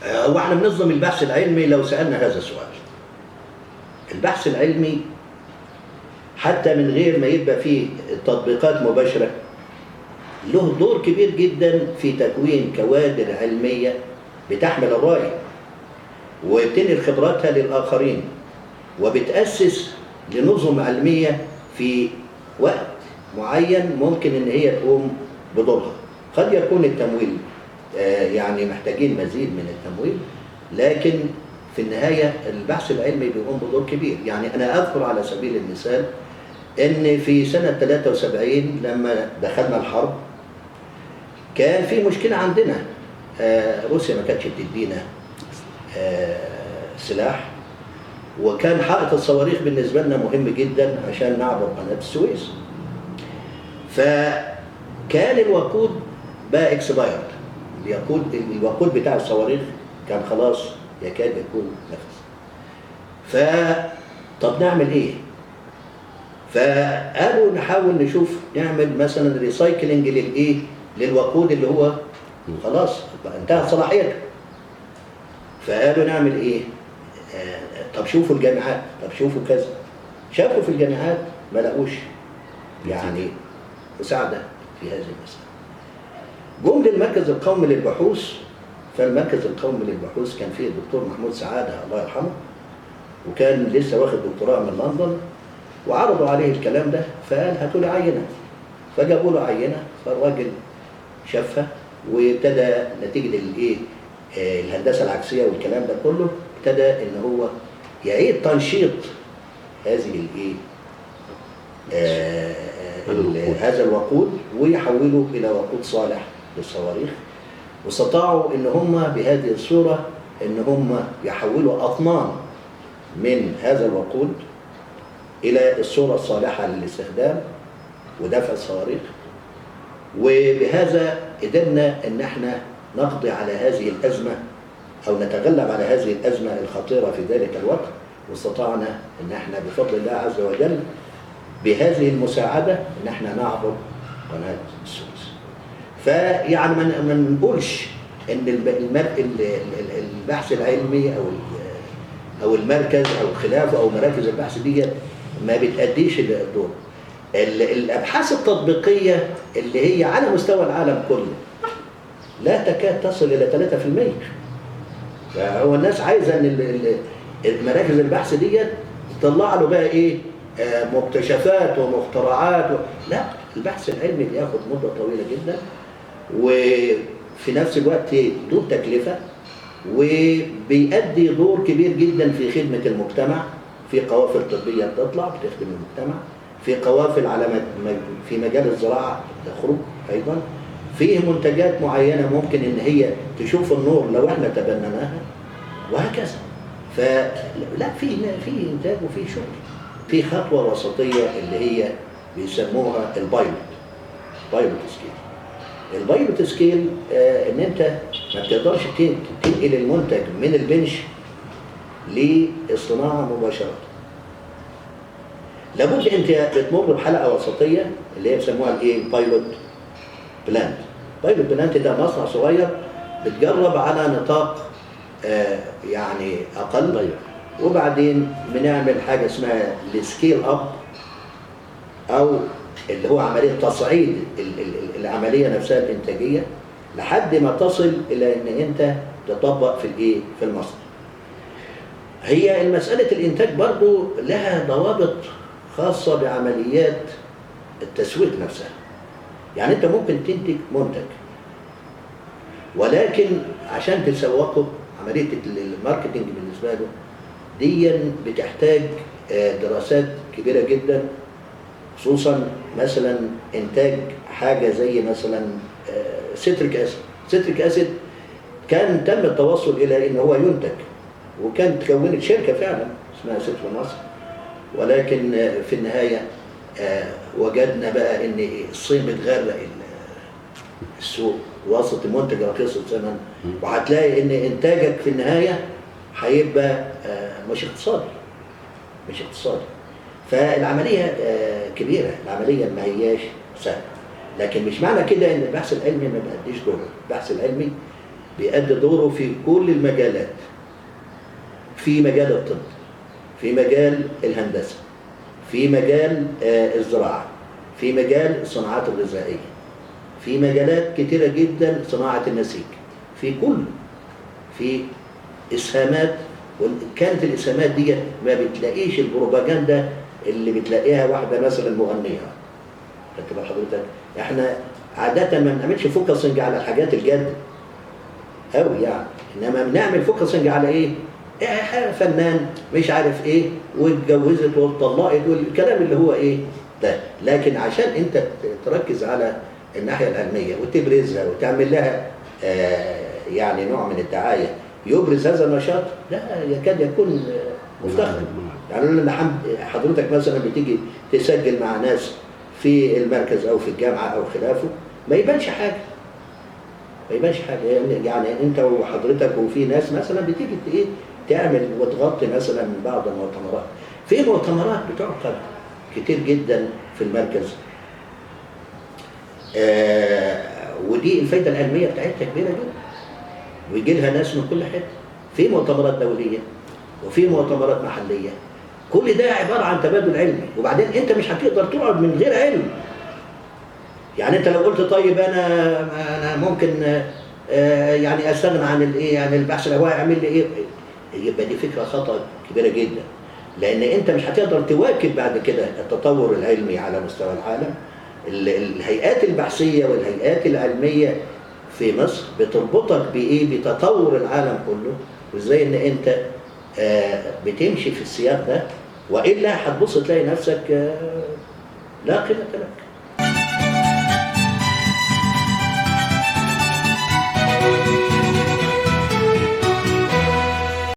هو احنا بنظم البحث العلمي لو سألنا هذا السؤال. البحث العلمي حتى من غير ما يبقى فيه تطبيقات مباشرة له دور كبير جدا في تكوين كوادر علمية بتحمل الراية وبتنقل خبراتها للآخرين وبتأسس لنظم علمية في وقت معين ممكن إن هي تقوم بدورها. قد يكون التمويل يعني محتاجين مزيد من التمويل، لكن في النهاية البحث العلمي بيقوم بدور كبير. يعني أنا أذكر على سبيل المثال إن في سنة 73 لما دخلنا الحرب كان في مشكلة عندنا، روسيا ما كانتش بتدينا سلاح، وكان حائط الصواريخ بالنسبة لنا مهم جدا عشان نعبر قناة السويس. فكان الوقود بقى اكسبايرد، الوقود بتاع الصواريخ كان خلاص يكاد يكون نفذ. طب نعمل ايه؟ فقالوا نحاول نشوف نعمل مثلا ريسايكلينج للايه؟ للوقود اللي هو خلاص انتهت صلاحيته. فقالوا نعمل ايه؟ طب شوفوا الجامعات، طب شوفوا كذا. شافوا في الجامعات ما لقوش يعني مساعدة في هذه المسألة. جم للمركز القومي للبحوث، فالمركز القومي للبحوث كان فيه الدكتور محمود سعادة الله يرحمه، وكان لسه واخد دكتوراه من لندن، وعرضوا عليه الكلام ده فقال هاتوا لي عينة. فجابوا له عينة، فالراجل شافها وابتدى نتيجة الايه؟ الهندسة العكسية والكلام ده كله، ابتدى ان هو يعيد تنشيط هذه الايه؟ هذا الوقود ويحوله الى وقود صالح للصواريخ. واستطاعوا ان هم بهذه الصورة ان هم يحولوا اطنان من هذا الوقود الى الصورة الصالحة للاستخدام ودفع الصواريخ. وبهذا قدرنا ان احنا نقضي على هذه الازمة او نتغلب على هذه الازمة الخطيرة في ذلك الوقت، واستطعنا ان احنا بفضل الله عز وجل بهذه المساعدة ان احنا نعبر قناة السويس. فيعني ما نقولش ان البحث العلمي او المركز او خلافه او مراكز البحث دي ما بتأديش الدور. الابحاث التطبيقية اللي هي على مستوى العالم كله لا تكاد تصل الى 3%. فهو الناس عايزة ان مراكز البحث دي تطلع له بقى ايه؟ مكتشفات ومخترعات لا، البحث العلمي بياخد مدة طويلة جدا وفي نفس الوقت له تكلفة، وبيؤدي دور كبير جدا في خدمة المجتمع. في قوافل طبية بتطلع بتخدم المجتمع، في قوافل في مجال الزراعة تخرج أيضا، فيه منتجات معينة ممكن إن هي تشوف النور لو احنا تبنناها وهكذا. فلا في إنتاج وفي شغل. في خطوة وسطية اللي هي بيسموها البايلوت سكيل. البايلوت سكيل ان انت ما بتقدرش تنقل المنتج من البنش للصناعة مباشرة. لابد انت بتمر بحلقة وسطية اللي هي بيسموها الايه؟ بايلوت بلانت. بايلوت بلانت ده مصنع صغير بتجرب على نطاق يعني اقل، وبعدين بنعمل حاجة اسمها السكيل اب او اللي هو عملية تصعيد العملية نفسها الانتاجية لحد ما تصل الى ان انت تطبق في الايه؟ في المصنع. هي المسألة الانتاج برضو لها ضوابط خاصة بعمليات التسويق نفسها. يعني انت ممكن تنتج منتج ولكن عشان تسوقه عملية الماركتينج بالنسبة له دي بتحتاج دراسات كبيرة جدا، خصوصا مثلا انتاج حاجة زي مثلا سيتريك اسيد. سيتريك اسيد كان تم التوصل الى ان هو ينتج، وكانت تكونت شركة فعلا اسمها سيترو مصر، ولكن في النهاية وجدنا بقى ان الصين بتغرق السوق وسط المنتج رخيص الثمن، وهتلاقي ان انتاجك في النهاية هيبقى مش اقتصادي. فالعملية كبيرة، العملية ما هياش سهلة. لكن مش معنى كده ان البحث العلمي ما بيأديش دوره. البحث العلمي بيأدي دوره في كل المجالات، في مجال الطب، في مجال الهندسة، في مجال الزراعة، في مجال الصناعات الغذائية، في مجالات كتيرة جدا، صناعة النسيج، في إسهامات. وكانت الإسهامات دي ما بتلاقيش البروباجندا اللي بتلاقيها واحدة مثلا مغنية. خدت بال حضرتك؟ احنا عادة ما بنعملش فوكسنج على الحاجات الجد أوي يعني، إنما بنعمل فوكسنج على إيه؟ فنان مش عارف إيه واتجوزت واتطلقت والكلام اللي هو إيه ده. لكن عشان أنت تركز على الناحية العلمية وتبرزها وتعمل لها يعني نوع من الدعاية يبرز هذا النشاط، لا يكاد يكون مفتخر. يعني لما حضرتك مثلا بتيجي تسجل مع ناس في المركز أو في الجامعة أو خلافه، ما يبانش حاجة، ما يبانش حاجة. يعني أنت وحضرتك وفي ناس مثلا بتيجي إيه تعمل وتغطي مثلا بعض المؤتمرات. في مؤتمرات بتعقد كتير جدا في المركز، ودي الفايدة العلمية بتاعتها كبيرة جدا، ويجي لها ناس من كل حتة. في مؤتمرات دولية وفي مؤتمرات محلية، كل ده عبارة عن تبادل علمي. وبعدين أنت مش هتقدر تقعد من غير علم. يعني أنت لو قلت طيب أنا ممكن يعني أستغنى عن الإيه، يعني البحث الهوائي يعمل لي إيه، يبقى دي فكرة خطأ كبيرة جدا. لأن أنت مش هتقدر تواكب بعد كده التطور العلمي على مستوى العالم. الهيئات البحثية والهيئات العلمية في مصر بتربطك بإيه؟ بتطور العالم كله، وإزاي إن أنت بتمشي في السياق ده، وإلا هتبص تلاقي نفسك لا قيمة لك.